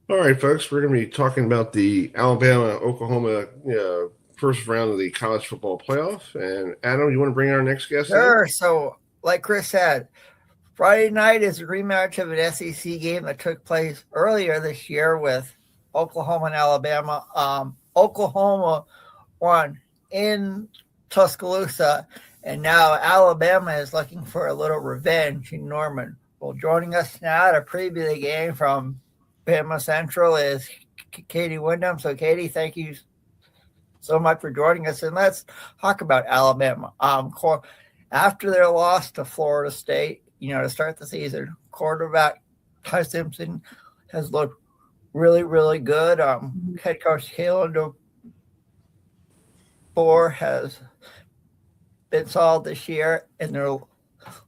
All right, folks, we're going to be talking about the Alabama-Oklahoma first round of the college football playoff. And Adam, you want to bring our next guest in? Sure. So, like Chris said, Friday night is a rematch of an SEC game that took place earlier this year with Oklahoma and Alabama. Oklahoma won in Tuscaloosa, and now Alabama is looking for a little revenge in Norman. Well, joining us now to preview the game from Bama Central is Katie Wyndham. So, Katie, thank you so much for joining us, and let's talk about Alabama. After their loss to Florida State, to start the season, quarterback Ty Simpson has looked really, really good. Head coach Kalen DeBoer has been solid this year, and they're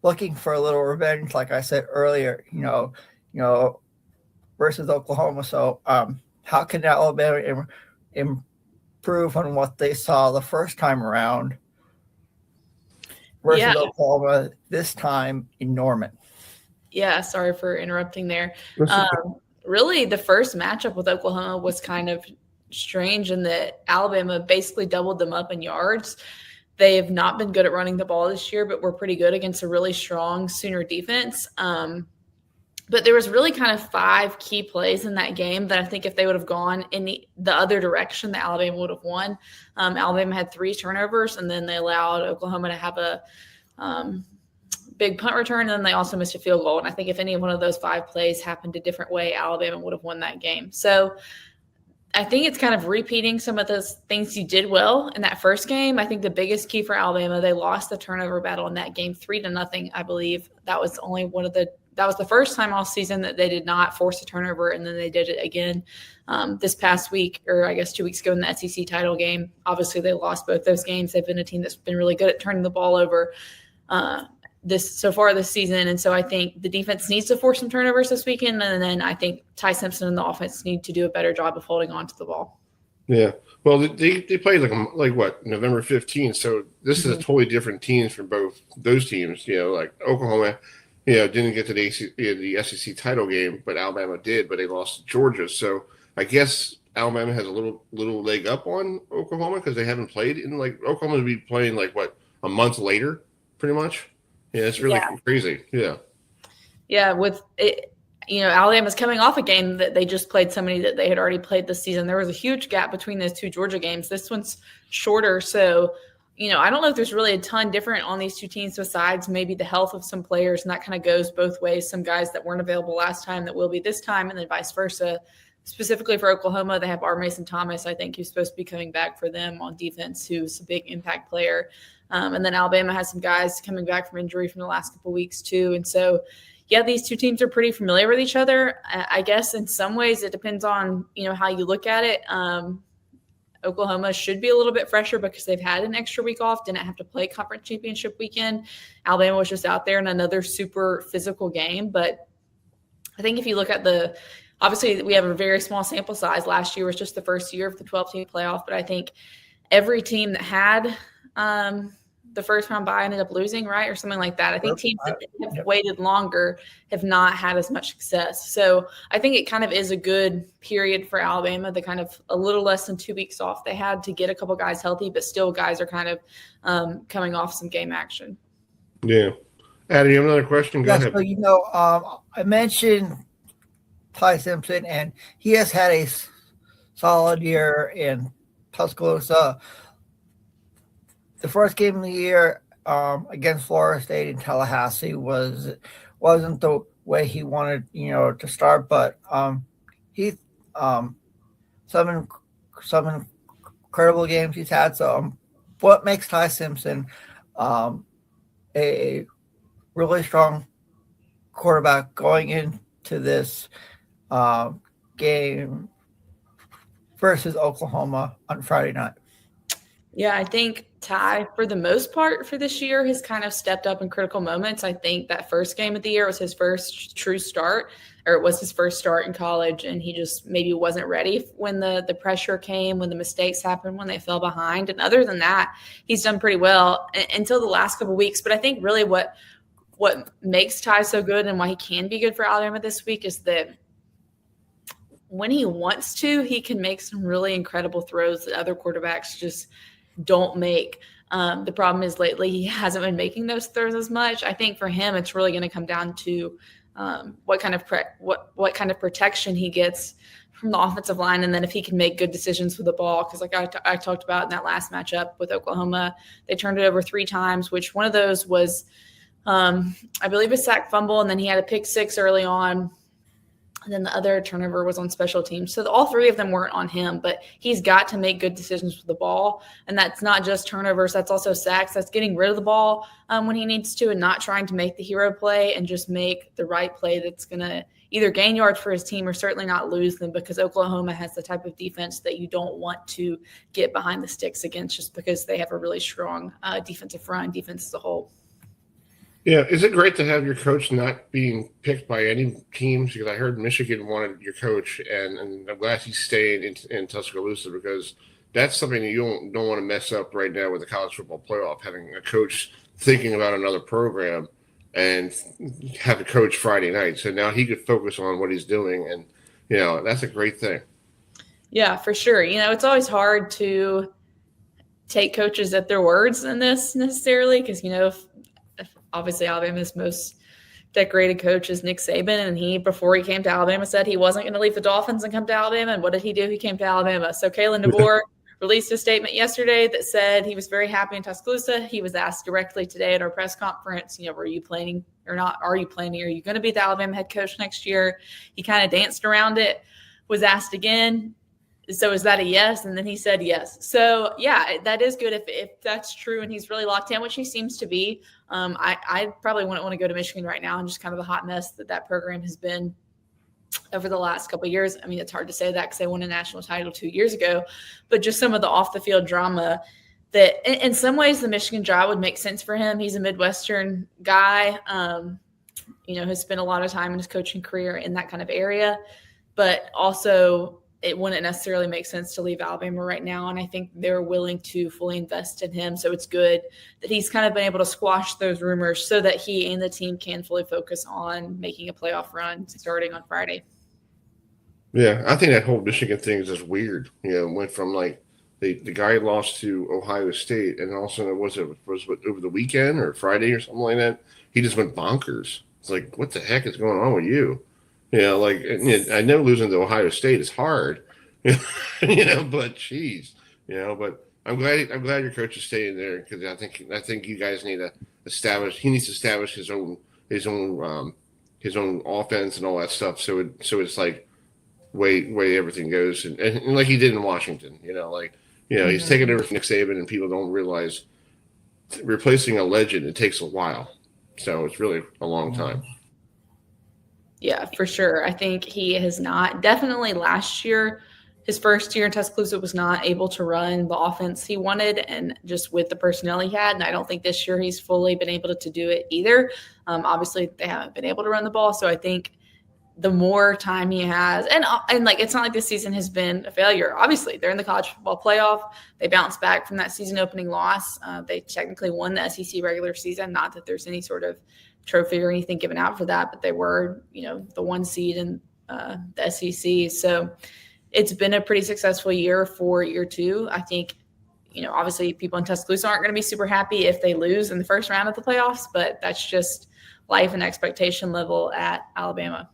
looking for a little revenge, like I said earlier. Versus Oklahoma. So, how can Alabama improve on what they saw the first time around versus Oklahoma this time in Norman? Yeah, sorry for interrupting there. Okay. Really, the first matchup with Oklahoma was kind of strange in that Alabama basically doubled them up in yards. They have not been good at running the ball this year, but were pretty good against a really strong Sooner defense. But there was really kind of 5 key plays in that game that I think if they would have gone in the other direction, that Alabama would have won. Alabama had 3 turnovers, and then they allowed Oklahoma to have a big punt return, and then they also missed a field goal. And I think if any one of those 5 plays happened a different way, Alabama would have won that game. So I think it's kind of repeating some of those things you did well in that first game. I think the biggest key for Alabama, they lost the turnover battle in that game 3-0, I believe. That was the first time all season that they did not force a turnover, and then they did it again this past week, or I guess 2 weeks ago in the SEC title game. Obviously, they lost both those games. They've been a team that's been really good at turning the ball over so far this season, and so I think the defense needs to force some turnovers this weekend, and then I think Ty Simpson and the offense need to do a better job of holding on to the ball. Yeah. Well, they played like what, November 15th. So this is a totally different teams from both those teams. Like Oklahoma, didn't get to the SEC title game, but Alabama did. But they lost to Georgia. So I guess Alabama has a little leg up on Oklahoma because they haven't played in Oklahoma will be playing a month later, pretty much. Yeah, it's really crazy. Yeah. Yeah, with it, Alabama's coming off a game that they just played somebody that they had already played this season. There was a huge gap between those 2 Georgia games. This one's shorter, so I don't know if there's really a ton different on these 2 teams besides maybe the health of some players, and that kind of goes both ways. Some guys that weren't available last time that will be this time, and then vice versa. Specifically for Oklahoma, they have R. Mason Thomas, I think, who's supposed to be coming back for them on defense, who's a big impact player. And then Alabama has some guys coming back from injury from the last couple of weeks too. And so, yeah, these 2 teams are pretty familiar with each other. I guess in some ways it depends on, how you look at it. Oklahoma should be a little bit fresher because they've had an extra week off, didn't have to play conference championship weekend. Alabama was just out there in another super physical game. But I think if you look at obviously we have a very small sample size. Last year was just the first year of the 12-team playoff. But I think every team that had the first round bye ended up losing, right? Or something like that. I think teams that have waited longer have not had as much success. So I think it kind of is a good period for Alabama, the kind of a little less than 2 weeks off they had to get a couple guys healthy, but still guys are kind of coming off some game action. Yeah. Adam, you have another question? Go ahead. So, I mentioned Ty Simpson, and he has had a solid year in Tuscaloosa. The first game of the year against Florida State in Tallahassee wasn't the way he wanted, to start. But he some incredible games he's had. So, what makes Ty Simpson a really strong quarterback going into this game versus Oklahoma on Friday night? Yeah, I think Ty, for the most part for this year, has kind of stepped up in critical moments. I think that first game of the year was his first true start, or it was his first start in college, and he just maybe wasn't ready when the pressure came, when the mistakes happened, when they fell behind. And other than that, he's done pretty well until the last couple of weeks. But I think really what makes Ty so good and why he can be good for Alabama this week is that when he wants to, he can make some really incredible throws that other quarterbacks just don't make. The problem is lately he hasn't been making those throws as much. I think for him, it's really going to come down to what kind of protection he gets from the offensive line, and then if he can make good decisions with the ball. Because like I talked about in that last matchup with Oklahoma, they turned it over 3 times, which one of those was, I believe, a sack fumble, and then he had a pick 6 early on. And then the other turnover was on special teams. So all 3 of them weren't on him, but he's got to make good decisions with the ball. And that's not just turnovers. That's also sacks. That's getting rid of the ball when he needs to, and not trying to make the hero play, and just make the right play that's going to either gain yards for his team or certainly not lose them, because Oklahoma has the type of defense that you don't want to get behind the sticks against, just because they have a really strong defensive front, defense as a whole. Yeah, is it great to have your coach not being picked by any teams? Because I heard Michigan wanted your coach, and I'm glad he's staying in Tuscaloosa, because that's something that you don't want to mess up right now with the college football playoff, having a coach thinking about another program and have a coach Friday night. So now he could focus on what he's doing, and, that's a great thing. Yeah, for sure. It's always hard to take coaches at their words in this necessarily, because, obviously Alabama's most decorated coach is Nick Saban, and he, before he came to Alabama, said he wasn't going to leave the Dolphins and come to Alabama. And what did he do? He came to Alabama. So Kalen DeBoer released a statement yesterday that said he was very happy in Tuscaloosa. He was asked directly today at our press conference, were you planning or not? Are you planning? Are you going to be the Alabama head coach next year? He kind of danced around it, was asked again. So is that a yes? And then he said yes. So, yeah, that is good if that's true and he's really locked in, which he seems to be. I probably wouldn't want to go to Michigan right now, and just kind of the hot mess that program has been over the last couple of years. I mean, it's hard to say that because they won a national title 2 years ago, but just some of the off-the-field drama that in some ways the Michigan job would make sense for him. He's a Midwestern guy, has spent a lot of time in his coaching career in that kind of area, but also – it wouldn't necessarily make sense to leave Alabama right now. And I think they're willing to fully invest in him. So it's good that he's kind of been able to squash those rumors so that he and the team can fully focus on making a playoff run starting on Friday. Yeah, I think that whole Michigan thing is just weird. Went from like the guy lost to Ohio State, and also was it over the weekend or Friday or something like that? He just went bonkers. It's like, what the heck is going on with you? I know losing to Ohio State is hard, but geez, but I'm glad your coach is staying there, because I think you guys need to establish. He needs to establish his own offense and all that stuff. So it's like way everything goes, and like he did in Washington. He's taking over from Nick Saban, and people don't realize replacing a legend, it takes a while. So it's really a long time. Yeah, for sure. I think he has not. Definitely last year, his first year in Tuscaloosa, was not able to run the offense he wanted, and just with the personnel he had. And I don't think this year he's fully been able to do it either. Obviously, they haven't been able to run the ball. So I think the more time he has, and like, it's not like this season has been a failure. Obviously, they're in the college football playoff. They bounced back from that season opening loss. They technically won the SEC regular season. Not that there's any sort of trophy or anything given out for that, but they were, the 1 seed in the SEC. So it's been a pretty successful year for year 2. I think, obviously people in Tuscaloosa aren't going to be super happy if they lose in the first round of the playoffs, but that's just life and expectation level at Alabama.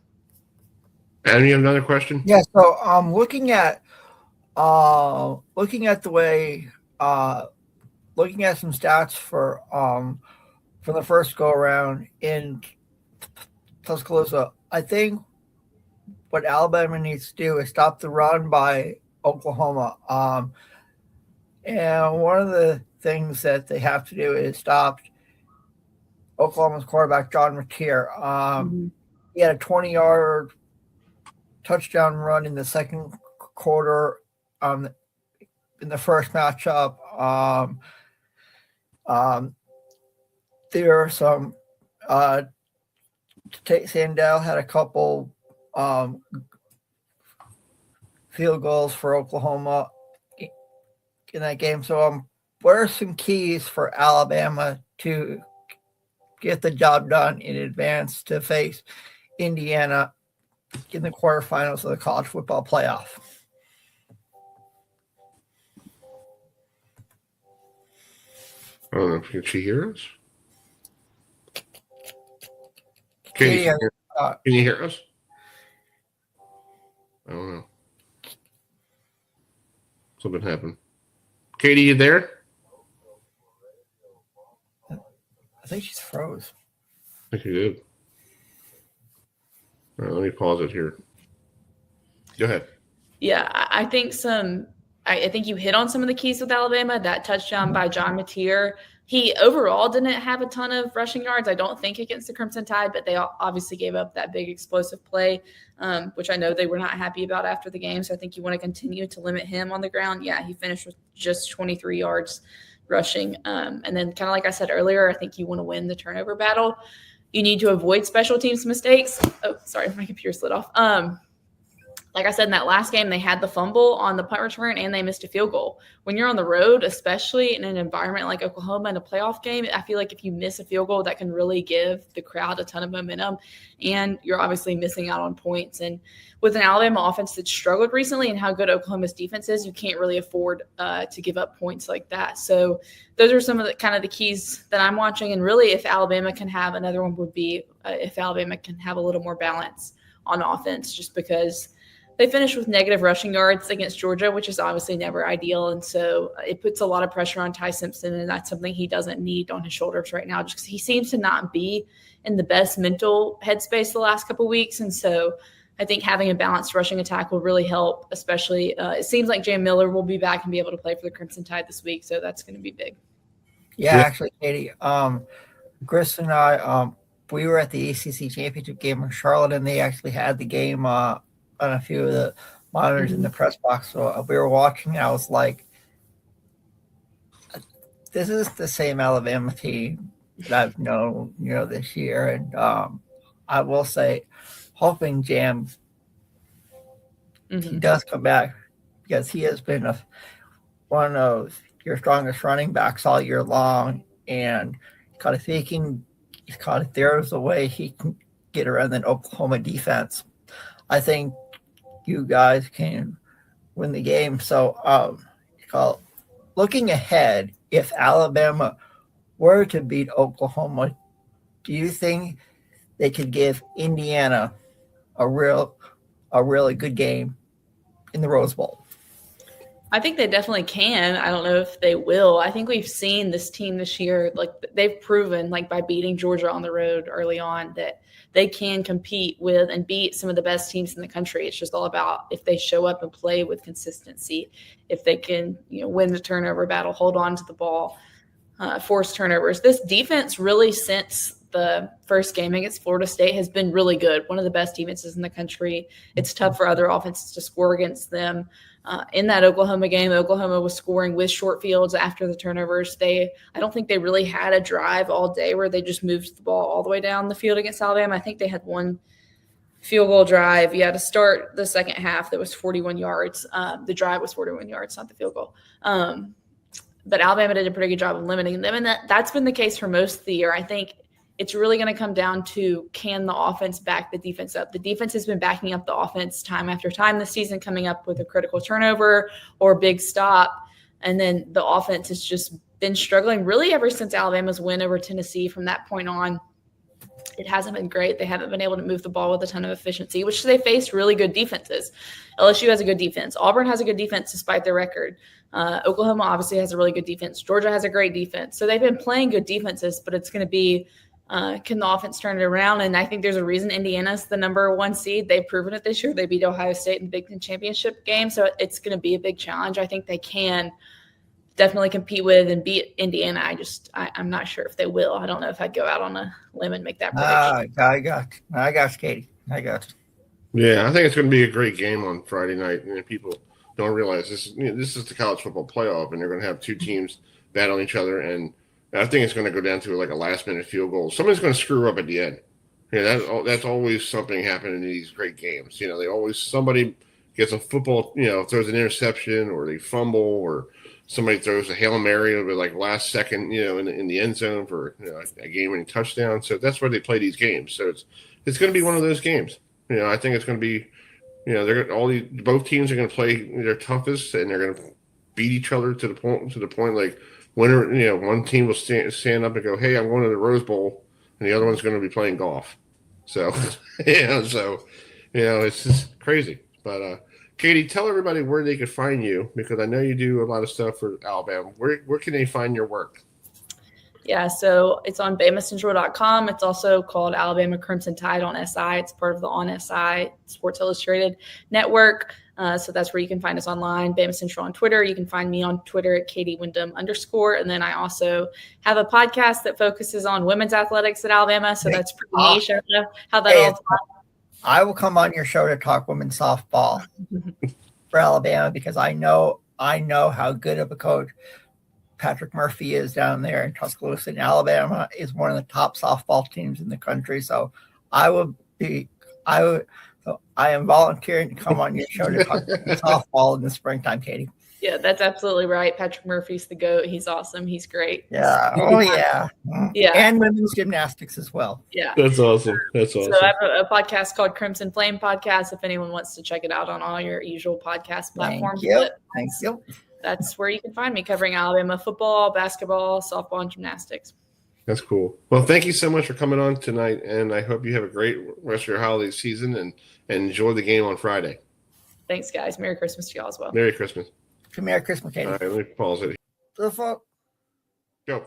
And you have another question? Yeah. So looking at the way looking at some stats for the first go around in Tuscaloosa, I think what Alabama needs to do is stop the run by Oklahoma. And one of the things that they have to do is stop Oklahoma's quarterback, John Mateer. He had a 20-yard touchdown run in the second quarter in the first matchup. There are some Sandell had a couple field goals for Oklahoma in that game. So what are some keys for Alabama to get the job done in advance to face Indiana in the quarterfinals of the college football playoff. I don't know. Can she hear us? Katie, Katie, can you hear us? I don't know. Something happened. Katie, you there? I think she's froze. I think you did. All right, let me pause it here. Go ahead. Yeah, I think I think you hit on some of the keys with Alabama. That touchdown by John Mateer. He overall didn't have a ton of rushing yards, I don't think, against the Crimson Tide, but they obviously gave up that big explosive play, which I know they were not happy about after the game. So I think you want to continue to limit him on the ground. Yeah, he finished with just 23 yards rushing. And then kind of like I said earlier, I think you want to win the turnover battle. You need to avoid special teams mistakes. Oh, sorry, my computer slid off. Like I said, in that last game, they had the fumble on the punt return and they missed a field goal. When you're on the road, especially in an environment like Oklahoma in a playoff game, I feel like if you miss a field goal, that can really give the crowd a ton of momentum. And you're obviously missing out on points. And with an Alabama offense that struggled recently and how good Oklahoma's defense is, you can't really afford to give up points like that. So those are some of the kind of the keys that I'm watching. And really, if Alabama can have, another one would be if Alabama can have a little more balance on offense, just because they finished with negative rushing yards against Georgia, which is obviously never ideal. And so it puts a lot of pressure on Ty Simpson, and that's something he doesn't need on his shoulders right now, just because he seems to not be in the best mental headspace the last couple of weeks. And so I think having a balanced rushing attack will really help, especially it seems like Jay Miller will be back and be able to play for the Crimson Tide this week. So that's going to be big. Yeah, actually, Katie, Chris and I, we were at the ACC championship game in Charlotte, and they actually had the game on a few of the monitors in the press box. So we were watching, and I was like, this is the same Alabama team that I've known, this year. And I will say, hoping Jam he does come back, because he has been one of your strongest running backs all year long. And if there's a way he can get around the Oklahoma defense, I think you guys can win the game. So looking ahead, if Alabama were to beat Oklahoma, do you think they could give Indiana a really good game in the Rose Bowl? I think they definitely can. I don't know if they will. I think we've seen this team this year, like they've proven, like by beating Georgia on the road early on, that they can compete with and beat some of the best teams in the country. It's just all about if they show up and play with consistency, if they can, win the turnover battle, hold on to the ball, force turnovers. This defense really, since the first game against Florida State, has been really good. One of the best defenses in the country. It's tough for other offenses to score against them. In that Oklahoma game, Oklahoma was scoring with short fields after the turnovers. I don't think they really had a drive all day where they just moved the ball all the way down the field against Alabama. I think they had one field goal drive. To start the second half that was 41 yards. The drive was 41 yards, not the field goal. But Alabama did a pretty good job of limiting them, and that's been the case for most of the year. I think it's really going to come down to, can the offense back the defense up? The defense has been backing up the offense time after time this season, coming up with a critical turnover or big stop. And then the offense has just been struggling really ever since Alabama's win over Tennessee. From that point on, it hasn't been great. They haven't been able to move the ball with a ton of efficiency, which they faced really good defenses. LSU has a good defense. Auburn has a good defense despite their record. Oklahoma obviously has a really good defense. Georgia has a great defense. So they've been playing good defenses, but it's going to be, can the offense turn it around? And I think there's a reason Indiana's the number 1 seed. They've proven it this year. They beat Ohio State in the Big Ten championship game. So it's going to be a big challenge. I think they can definitely compete with and beat Indiana. I'm not sure if they will. I don't know if I'd go out on a limb and make that prediction. I got you, Katie. I got you. Yeah, I think it's going to be a great game on Friday night. And people don't realize this is the college football playoff, and they're going to have two teams battling each other. And I think it's going to go down to like a last-minute field goal. Somebody's going to screw up at the end. That's always something happening in these great games. Somebody gets a football, throws an interception, or they fumble, or somebody throws a Hail Mary over like last second, in the end zone for a game-winning touchdown. So that's why they play these games. So it's going to be one of those games. I think it's going to be, they're both teams are going to play their toughest, and they're going to beat each other to the point like winner. One team will stand up and go, "Hey, I'm going to the Rose Bowl," and the other one's going to be playing golf. So, it's just crazy. But Katie, tell everybody where they could find you, because I know you do a lot of stuff for Alabama. Where can they find your work? Yeah, so it's on BamaCentral.com. It's also called Alabama Crimson Tide on SI. It's part of the On SI Sports Illustrated network. So that's where you can find us online. Bama Central on Twitter. You can find me on Twitter at @KatieWyndham_. And then I also have a podcast that focuses on women's athletics at Alabama. So that's pretty niche. I don't know how that all. I will come on your show to talk women's softball for Alabama, because I know how good of a coach Patrick Murphy is down there in Tuscaloosa. And Alabama is one of the top softball teams in the country. So I am volunteering to come on your show to talk softball in the springtime, Katie. Yeah, that's absolutely right. Patrick Murphy's the GOAT. He's awesome. He's great. Yeah. Oh, yeah. Yeah. And women's gymnastics as well. Yeah. That's awesome. So I have a podcast called Crimson Flame Podcast, if anyone wants to check it out on all your usual podcast platforms. Thank you. That's where you can find me, covering Alabama football, basketball, softball, and gymnastics. That's cool. Well, thank you so much for coming on tonight, and I hope you have a great rest of your holiday season and enjoy the game on Friday. Thanks, guys. Merry Christmas to y'all as well. Merry Christmas. Merry Christmas, Katie. All right, let me pause it. So, folks. Go.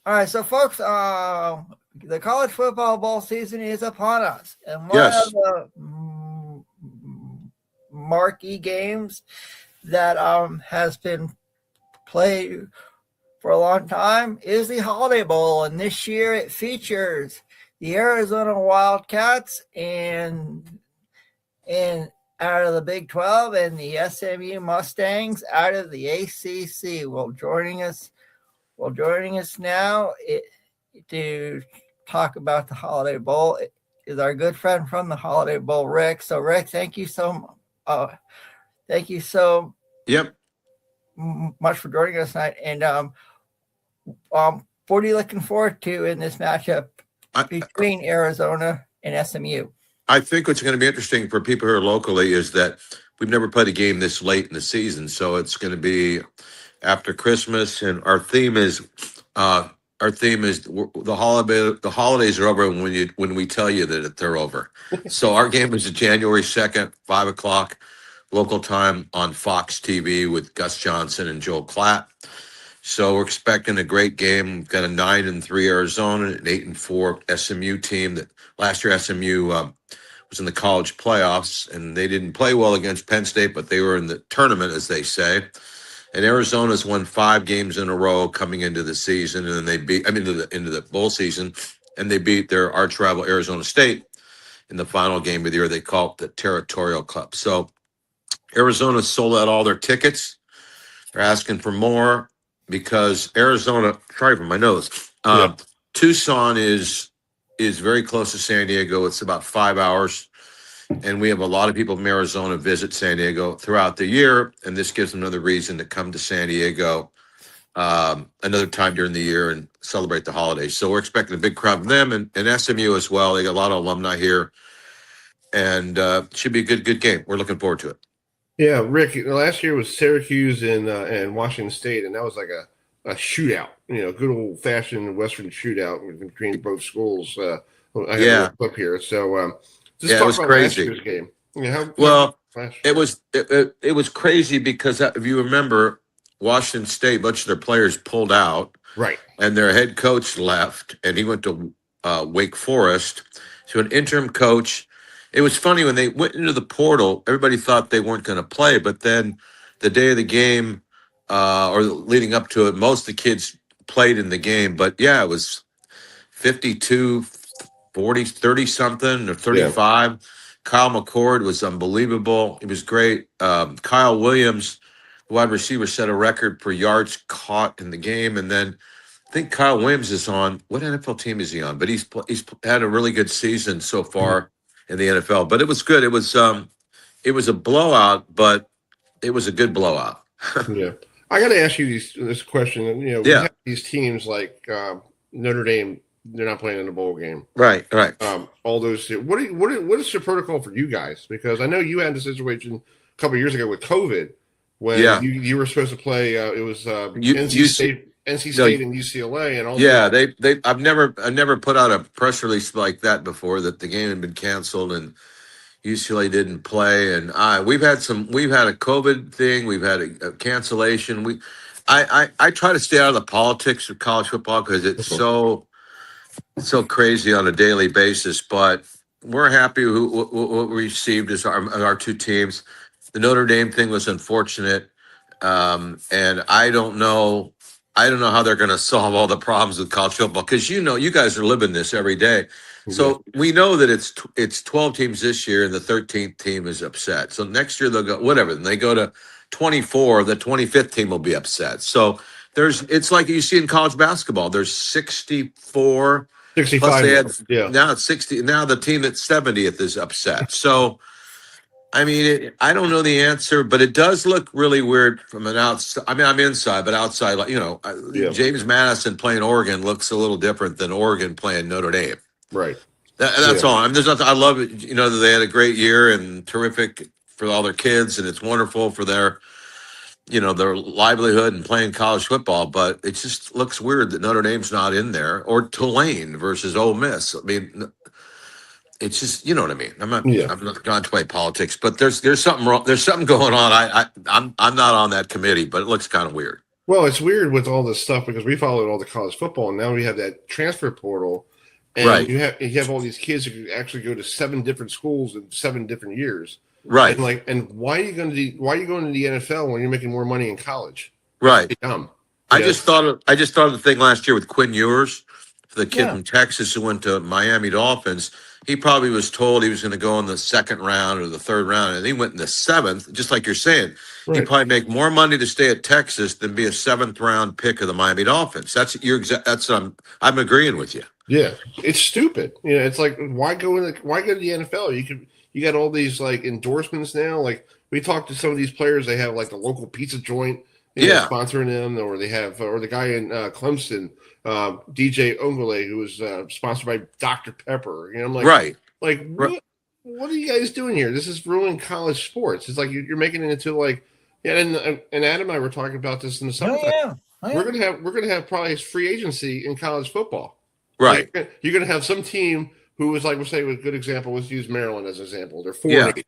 All right, so folks, the college football bowl season is upon us, and one of the marquee games that has been played for a long time is the Holiday Bowl, and this year it features the Arizona Wildcats and out of the Big 12 and the SMU Mustangs out of the ACC. Joining us now to talk about the Holiday Bowl is our good friend from the Holiday Bowl, Rick. So, Rick, thank you so much. Much for joining us tonight. And what are you looking forward to in this matchup between Arizona and SMU? I think what's going to be interesting for people here locally is that we've never played a game this late in the season, so it's going to be after Christmas, and our theme is the holidays are over when we tell you that they're over. So our game is January 2nd, 5:00 local time on Fox TV with Gus Johnson and Joel Klatt. So we're expecting a great game. We've got a 9-3 Arizona, an 8-4 SMU team. That last year SMU was in the college playoffs, and they didn't play well against Penn State, but they were in the tournament, as they say. And Arizona's won 5 games in a row coming into the season, and then they beat into the bowl season, and they beat their arch rival Arizona State in the final game of the year. They call it the Territorial Cup. So Arizona sold out all their tickets. They're asking for more because Arizona, sorry for my nose, Tucson is very close to San Diego. It's about 5 hours. And we have a lot of people from Arizona visit San Diego throughout the year. And this gives them another reason to come to San Diego another time during the year and celebrate the holidays. So we're expecting a big crowd from them and SMU as well. They got a lot of alumni here. And it should be a good game. We're looking forward to it. Yeah, Rick, last year was Syracuse and Washington State, and that was like a shootout, good old-fashioned Western shootout between both schools. I have a clip here. So just talk it was about crazy. Last year's game. It was crazy because if you remember, Washington State, a bunch of their players pulled out. Right. And their head coach left, and he went to Wake Forest. So an interim coach. It was funny when they went into the portal, everybody thought they weren't going to play, but then the day of the game or leading up to it, most of the kids played in the game. But yeah, it was 52, 40, 30 something or 35. Yeah. Kyle McCord was unbelievable. He was great. Kyle Williams, the wide receiver, set a record for yards caught in the game. And then I think Kyle Williams is on, what NFL team is he on? But he's had a really good season so far in the NFL. But it was good. It was a blowout, but it was a good blowout. Yeah. I got to ask you this question. We have these teams like Notre Dame they're not playing in a bowl game. Right. All those. What is the protocol for you guys? Because I know you had the situation a couple of years ago with COVID when you were supposed to play. It was NC State and UCLA and all. Yeah, I've never put out a press release like that before that the game had been canceled and UCLA didn't play, and we've had a COVID thing, we've had a cancellation. I try to stay out of the politics of college football because it's so crazy on a daily basis. But we're happy what we received as our two teams. The Notre Dame thing was unfortunate, and I don't know how they're going to solve all the problems with college football because you guys are living this every day. So we know that it's 12 teams this year and the 13th team is upset. So next year they'll go whatever. Then they go to 24. The 25th team will be upset. So it's like you see in college basketball. There's 64. 65. Now it's 60. Now the team that's 70th is upset. So I mean, I don't know the answer, but it does look really weird from an outside. I mean, I'm inside, but outside, James Madison playing Oregon looks a little different than Oregon playing Notre Dame. Right. That's all. I mean, there's nothing. I love it. That they had a great year and terrific for all their kids, and it's wonderful for their livelihood and playing college football. But it just looks weird that Notre Dame's not in there, or Tulane versus Ole Miss. I mean, it's just, you know what I mean. I'm not going to play politics, but there's something wrong. There's something going on. I'm not on that committee, but it looks kind of weird. Well, it's weird with all this stuff because we followed all the college football, and now we have that transfer portal. And you have all these kids who actually go to 7 different schools in 7 different years. Right. And why are you going to the NFL when you're making more money in college? Right. Dumb. I just thought of the thing last year with Quinn Ewers, the kid from Texas who went to Miami Dolphins. He probably was told he was going to go in the 2nd round or the 3rd round, and he went in the 7th, just like you're saying. Right. He'd probably make more money to stay at Texas than be a 7th round pick of the Miami Dolphins. I'm agreeing with you. Yeah, it's stupid. It's like why go to the NFL? You got all these like endorsements now. Like we talked to some of these players, they have like the local pizza joint, sponsoring them, or they have or the guy in Clemson, DJ Ongole, who was sponsored by Dr. Pepper. I'm like, what are you guys doing here? This is ruining college sports. It's like you're making it into like, and Adam and I were talking about this in the summertime. We're gonna have probably free agency in college football. Right. Like, you're going to have some team who was like, we'll say a good example, let's use Maryland as an example. They're 4-8,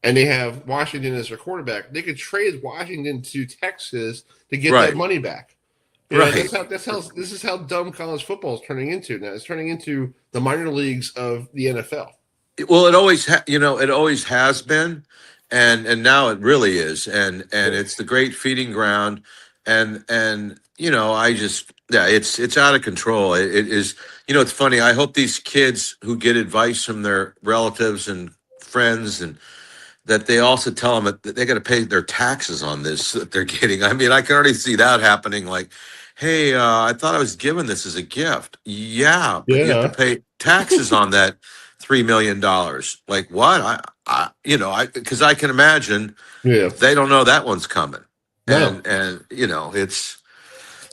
and they have Washington as their quarterback. They could trade Washington to Texas to get that money back. This is how dumb college football is turning into now. It's turning into the minor leagues of the NFL. Well, it always has been, and now it really is, and it's the great feeding ground, and it's out of control. It is. It's funny. I hope these kids who get advice from their relatives and friends, and that they also tell them that they got to pay their taxes on this that they're getting. I mean, I can already see that happening. Like, hey, I thought I was given this as a gift. Yeah, but you have to pay taxes on that $3 million. Like what? Because I can imagine they don't know that one's coming. No. And it's.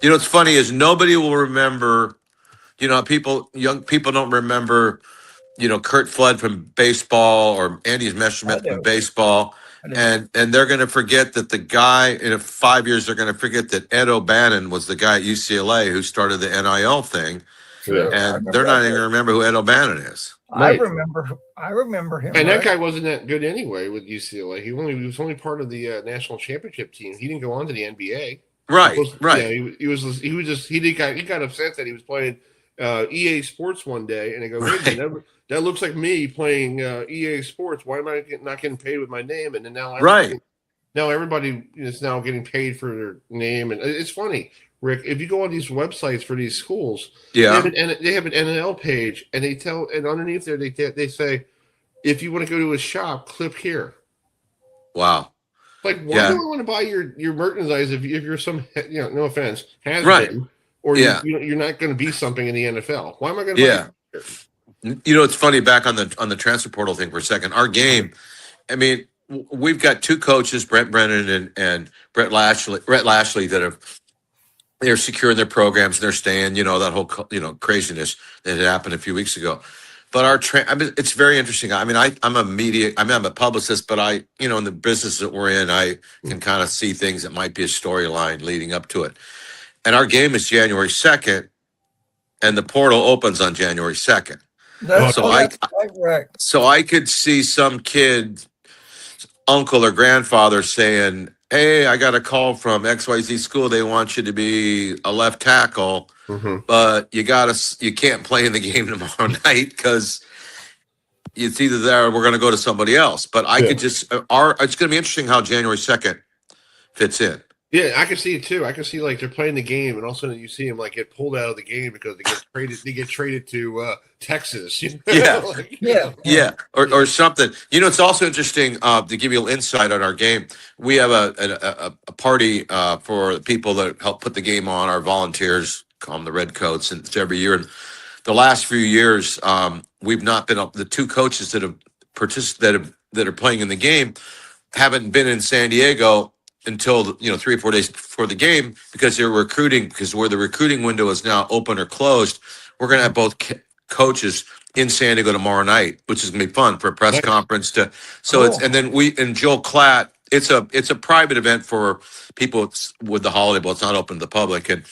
What's funny is nobody will remember, young people don't remember, Kurt Flood from baseball or Andy's Messerschmidt from baseball. And they're going to forget that the guy in 5 years, they're going to forget that Ed O'Bannon was the guy at UCLA who started the NIL thing. Yeah. And they're not even going to remember who Ed O'Bannon is. Right. I remember him. And that guy wasn't that good anyway with UCLA. He was only part of the national championship team. He didn't go on to the NBA. Right. Yeah, he got upset that he was playing EA Sports one day, and they go, wait, that looks like me playing EA Sports. Why am I not getting paid with my name? And then now everybody is now getting paid for their name, and it's funny, Rick. If you go on these websites for these schools, they have an NL page, and and underneath there they say, if you want to go to a shop, click here. Wow. Like, why do I want to buy your merchandise if you're some, no offense, been, or you're not going to be something in the NFL? Why am I going to buy it? It's funny, back on the transfer portal thing for a second. Our game, I mean, we've got 2 coaches, Brent Brennan and Brett Lashley, that have they're securing their programs and they're staying, that whole, craziness that had happened a few weeks ago. But it's very interesting. I mean, I'm a publicist, but in the business that we're in, I can kind of see things that might be a storyline leading up to it. And our game is January 2nd, and the portal opens on January 2nd. That's So correct. So I could see some kid, uncle or grandfather saying, "Hey, I got a call from XYZ school. They want you to be a left tackle, but you can't play in the game tomorrow night because it's either there or we're going to go to somebody else." But I could just it's going to be interesting how January 2nd fits in. Yeah, I can see it too. I can see like they're playing the game, and all of a sudden you see them like get pulled out of the game because they get traded. They get traded to Texas. Yeah, or something. It's also interesting to give you a little insight on our game. We have a party for people that help put the game on. Our volunteers, call them the Redcoats, and it's every year. And the last few years, we've not been up. The two coaches that have participated that are playing in the game haven't been in San Diego until 3 or 4 days before the game because they're recruiting. Because where the recruiting window is now open or closed, we're going to have both coaches in San Diego tomorrow night, which is going to be fun for a press conference. And then Joel Klatt. It's a private event for people with the Holiday Bowl. It's not open to the public. And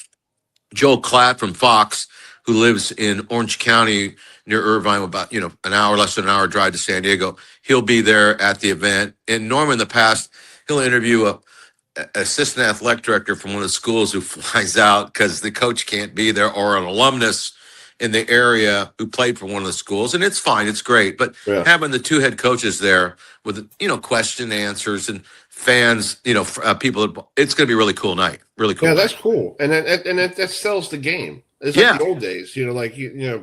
Joel Klatt from Fox, who lives in Orange County near Irvine, about less than an hour drive to San Diego. He'll be there at the event. And Norman, in the past, he'll interview a assistant athletic director from one of the schools who flies out because the coach can't be there, or an alumnus in the area who played for one of the schools. And it's fine. It's great. But having the two head coaches there with, question answers and fans, people, it's going to be a really cool night. Really cool. Yeah, night. that's cool. And that sells the game. It's like the old days,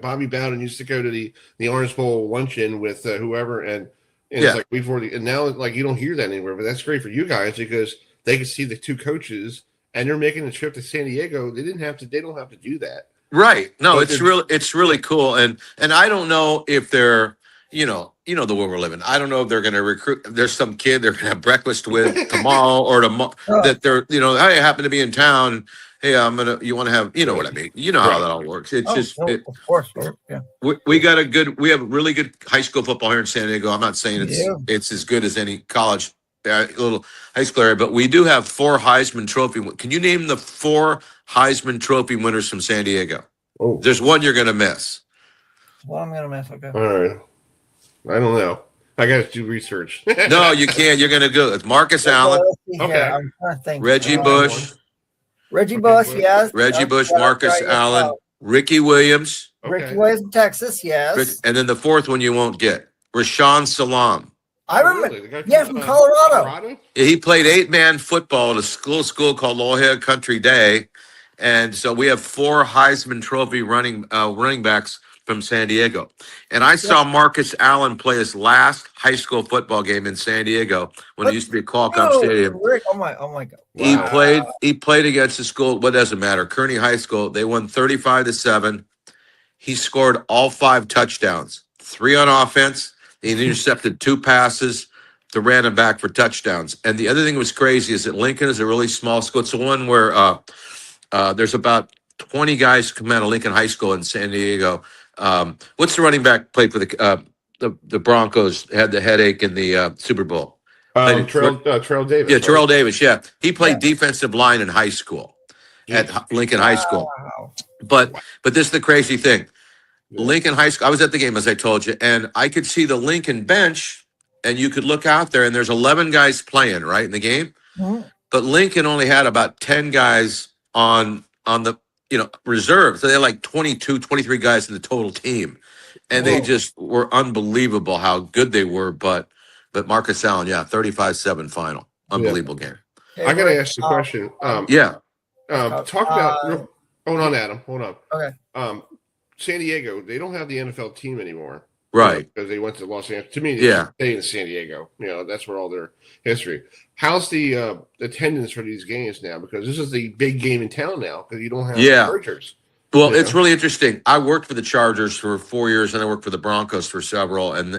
Bobby Bowden used to go to the Orange Bowl luncheon with whoever. And it's like and now like you don't hear that anywhere, but that's great for you guys because they can see the two coaches and they're making the trip to San Diego. They don't have to do that. Right. No, it's really cool. And I don't know if they're, the world we're living. I don't know if they're going to recruit. There's some kid they're going to have breakfast with tomorrow that they're, hey, I happen to be in town. Hey, you want to have, what I mean? You know how that all works. It's of course. Yeah. We have really good high school football here in San Diego. I'm not saying it's as good as any college, little high school area, but we do have 4 Heisman Trophy. Can you name the 4 Heisman Trophy winners from San Diego? Oh, there's one you're going to miss. Well, I'm going to miss. Okay. All right. I don't know. I got to do research. No, you can't. You're going to do it. It's Marcus Allen. Okay. I'm trying to think. Reggie Bush. Reggie Bush, yes. Reggie Bush, Marcus Allen, Ricky Williams. Ricky Williams in Texas, yes. And then the 4th one you won't get. Rashawn Salam. I remember. From Colorado. He played 8-man football at a school called Loyola Country Day. And so we have 4 Heisman Trophy running backs from San Diego. And I saw Marcus Allen play his last high school football game in San Diego when it used to be Qualcomm Stadium. Oh my God. Wow. He played against the school. What doesn't matter? Kearney High School. They won 35-7. He scored all 5 touchdowns, 3 on offense. He intercepted 2 passes. They ran him back for touchdowns. And the other thing that was crazy is that Lincoln is a really small school. It's the one where there's about 20 guys come out of Lincoln High School in San Diego. What's the running back played for the Broncos, had the headache in the Super Bowl? Terrell Davis. Yeah, Terrell Davis. Yeah, he played defensive line in high school at Lincoln High School. But this is the crazy thing. Lincoln High School. I was at the game, as I told you, and I could see the Lincoln bench, and you could look out there, and there's 11 guys playing right in the game. Mm-hmm. But Lincoln only had about 10 guys on the reserve. So they had like 22, 23 guys in the total team, and they just were unbelievable how good they were. But Marcus Allen, 35-7 final, unbelievable game. I got to ask you a question. Talk about. Hold on, Adam. Hold on. Okay. San Diego, they don't have the NFL team anymore. Right. Because they went to Los Angeles. To me, they stay in San Diego. That's where all their history. How's the attendance for these games now? Because this is the big game in town now because you don't have Chargers. Well, it's really interesting. I worked for the Chargers for 4 years, and I worked for the Broncos for several. And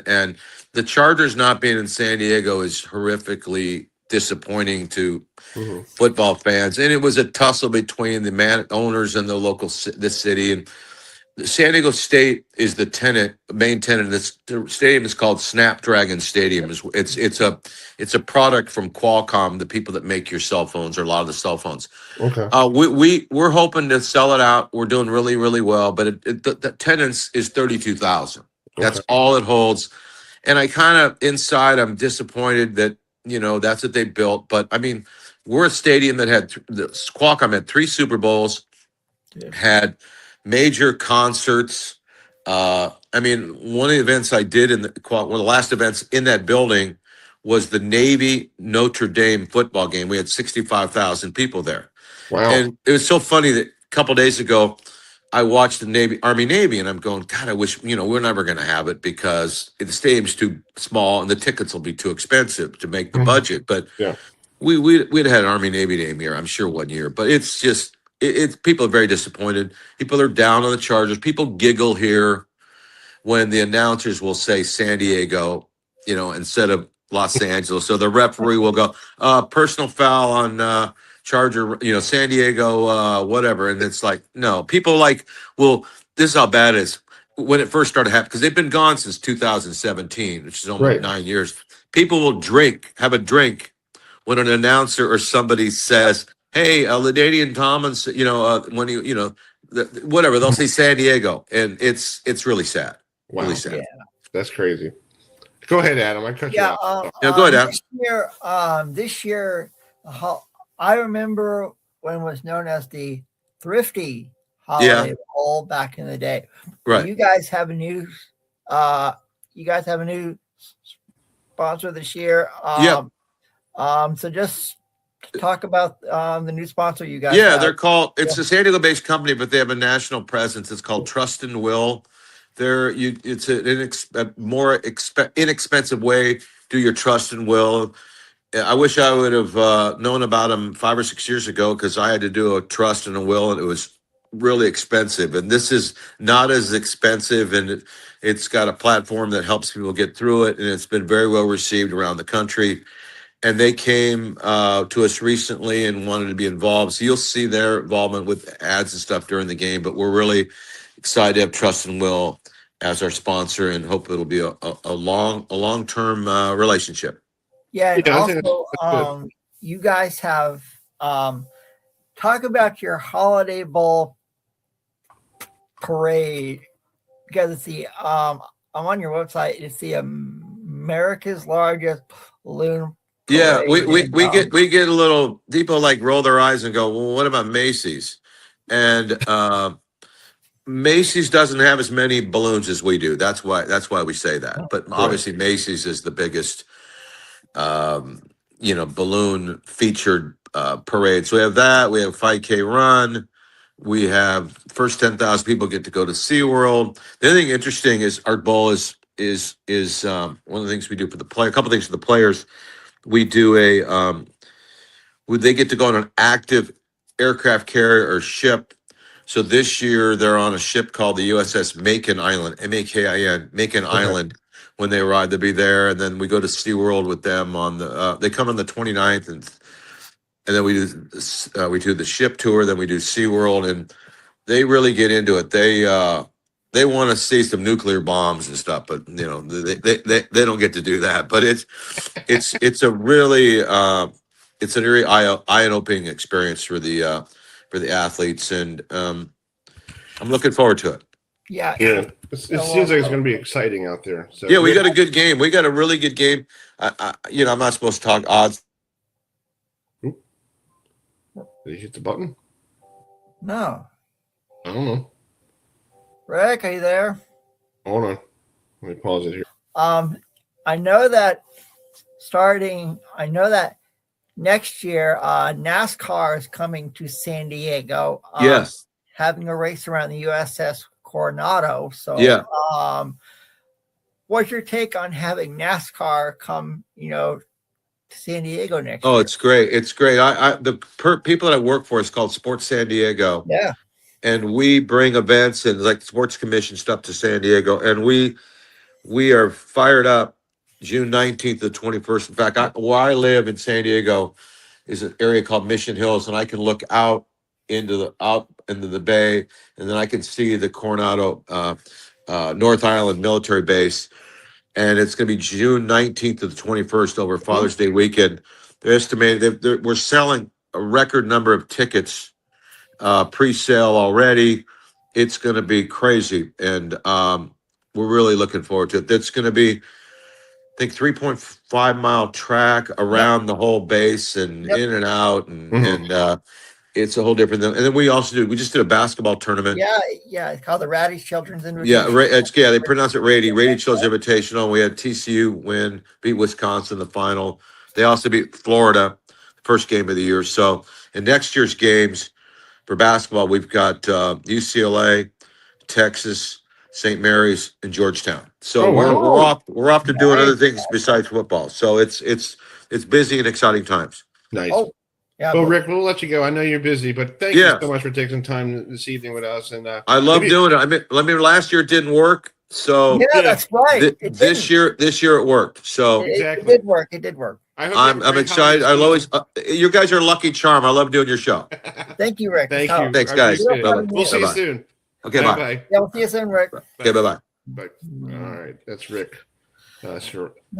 the Chargers not being in San Diego is horrifically disappointing to Mhm. football fans. And it was a tussle between the owners and the local the city. And San Diego State is the main tenant. The stadium is called Snapdragon Stadium. It's a product from Qualcomm, the people that make your cell phones or a lot of the cell phones. Okay. We're hoping to sell it out. We're doing really, really well, but the attendance is 32,000. That's Okay. all it holds. And I kind of inside, I'm disappointed that that's what they built. But I mean, we're a stadium that had Qualcomm had 3 Super Bowls, had major concerts. I mean, one of the events I did one of the last events in that building was the Navy Notre Dame football game. We had 65,000 people there. Wow. And it was so funny that a couple of days ago, I watched the Army Navy, and I'm going, God, I wish, we're never going to have it because the stadium's too small and the tickets will be too expensive to make the budget. But Yeah. we'd had an Army Navy game here, I'm sure, one year. But it's just, it's people are very disappointed. People are down on the Chargers. People giggle here when the announcers will say San Diego, instead of Los Angeles. So the referee will go, personal foul on Charger, San Diego, whatever. And it's like, no, people well, this is how bad it is. When it first started happening, because they've been gone since 2017, which is almost Right. 9 years. People will have a drink when an announcer or somebody says, hey, LaDainian Thomas, when whatever, they'll say San Diego. And it's really sad. Wow. Really sad. Yeah. That's crazy. Go ahead, Adam. I cut you Yeah. off. Yeah, go ahead, Adam. This year, I remember when it was known as the Thrifty Holiday Bowl back in the day. Right. You guys have a new sponsor this year. So just talk about the new sponsor you guys have. It's a San Diego based company, but they have a national presence. It's called Trust and Will. It's a more inexpensive way. Do your Trust and Will. I wish I would have known about them 5 or 6 years ago, because I had to do a trust and a will, and it was really expensive. And this is not as expensive, and it's got a platform that helps people get through it, and it's been very well received around the country. And they came to us recently and wanted to be involved. So you'll see their involvement with ads and stuff during the game. But we're really excited to have Trust and Will as our sponsor, and hope it'll be a long-term relationship. Yeah, and Yeah, I think also that's good. you guys have talk about your Holiday Bowl parade, because it's the I'm on your website. It's the America's largest balloon. Yeah, we parade, get a little people roll their eyes and go, well, what about Macy's? And Macy's doesn't have as many balloons as we do. That's why we say that. But obviously Macy's is the biggest balloon featured parade. So we have that. We have 5K run. We have first 10,000 people get to go to SeaWorld. The other thing interesting is our bowl is one of the things we do for the player. A couple things for the players. We do they get to go on an active aircraft carrier or ship. So this year they're on a ship called the USS Macon Island, MAKIN, Macon Island. When they arrive, they'll be there, and then we go to SeaWorld with them on the. They come on the 29th, and then we do the ship tour. Then we do SeaWorld, and they really get into it. They want to see some nuclear bombs and stuff, but they don't get to do that. But it's a really eye-opening experience for the athletes, and I'm looking forward to it. Yeah. It seems like it's going to be exciting out there. So yeah, we got a good game. We got a really good game. I'm not supposed to talk odds. Did you hit the button? No. I don't know. Rick, are you there? Hold on. Let me pause it here. I know that next year NASCAR is coming to San Diego. Yes. Having a race around the USS Coronado. So yeah. What's your take on having NASCAR come, to San Diego next year? Oh, it's great. It's great. People that I work for is called Sports San Diego. Yeah. And we bring events and sports commission stuff to San Diego. And we are fired up June 19th to the 21st. In fact, where I live in San Diego is an area called Mission Hills, and I can look out into the bay, and then I can see the Coronado North Island military base. And it's going to be June 19th to the 21st over Father's Day weekend. They're estimated we're selling a record number of tickets pre-sale already. It's going to be crazy, and we're really looking forward to it. That's going to be, I think, 3.5-mile track around the whole base and in and out, and it's a whole different thing. And then we just did a basketball tournament. Yeah, it's called the Radish Children's Invitational. Yeah, they pronounce it Rady Children's Invitational. We had TCU beat Wisconsin in the final. They also beat Florida, first game of the year. So in next year's games for basketball, we've got UCLA, Texas, St. Mary's, and Georgetown. So we're off to doing other things besides football. So it's busy and exciting times. Nice. Oh, yeah. Well, Rick, we'll let you go. I know you're busy, but thank you so much for taking some time this evening with us. And I love doing it. I mean, last year it didn't work. So that's right. This year it worked. So it did work. It did work. I'm excited. I always you guys are a lucky charm. I love doing your show. Thank you, Rick. Thank you. Thanks, guys. We'll see you soon. Okay, bye. Yeah, we'll see you soon, Rick. Okay, bye. Bye. All right, that's Rick. Sarassus.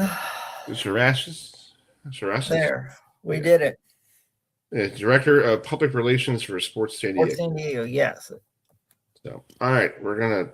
There, we did it. Director of Public Relations for Sports San Diego. San Diego, yes. So, all right, we're gonna